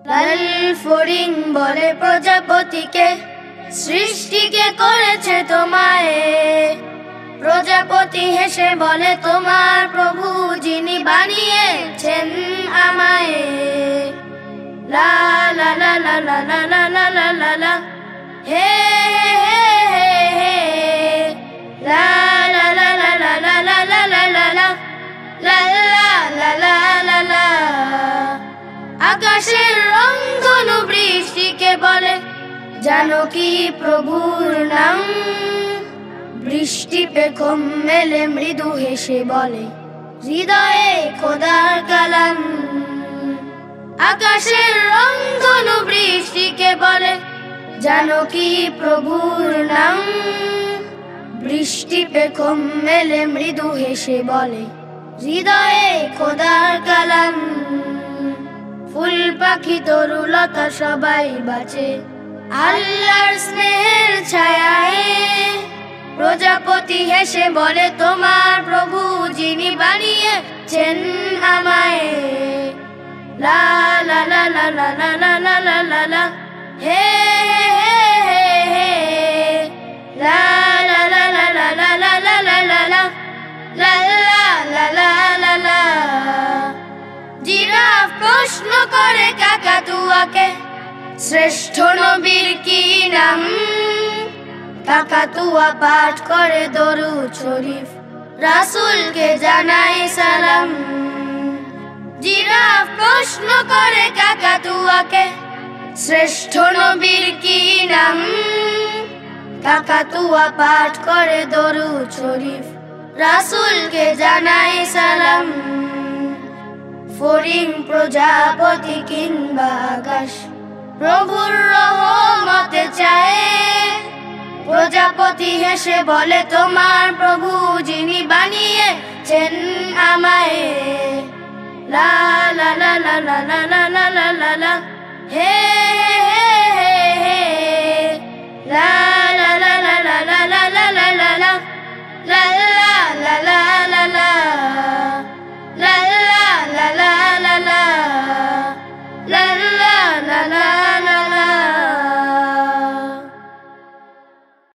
লাল ফড়িং বলে প্রজাপতিকে, সৃষ্টিকে করেছে তোমায়। প্রজাপতি হেসে বলে তোমার প্রভু যিনি বানিয়েছেন আমায়। লা লা লা লা লা লা লা লা লা লা লা হে হে হে লা লা লা লা লা লা লা লা লা লা লা লা লা লা লা লা। আকাশের রংধনু বৃষ্টিকে বলে জানো কি প্রভুর নাম। বৃষ্টি পেখম মেলে মৃদু হেসে বলে হৃদয়ে খোদার কালাম। আকাশের রংধনু বৃষ্টিকে বলে জানো কি প্রভুর নাম। বৃষ্টি পেখম মেলে মৃদু হেসে বলে হৃদয়ে খোদার কালাম। ফুল পাখি তরুলতা সবাই বাঁচে আল্লাহর স্নেহের ছায়ায়। প্রজাপতি হেসে বলে তোমার প্রভু যিনি বানিয়েছেন আমায়। লা লা লা লা লা লা লা লা লা লা লা হে হে হে লা লা লা লা লা লা লা লা লা লা লা লা লা লা লা লা। জিরাফ প্রশ্ন করে কাকাতুয়াকে শ্রেষ্ঠ নবীর কি নাম। কাকাতুয়া পাঠ করে দরুদ শরীফ রাসূলকে জানায় সালাম। জিরাফ প্রশ্ন করে কাকাতুয়াকে শ্রেষ্ঠ নবীর কি নাম। কাকাতুয়া পাঠ করে দরুদ শরীফ রাসূলকে জানায় সালাম। ফড়িং প্রজাপতি কিংবা আকাশ প্রভুর রহমতে চায়। প্রজাপতি হেসে বলে তোমার প্রভু যিনি বানিয়েছেন আমায়। লা লা লা লা লা লা লা লা লা লা হে হে হে লা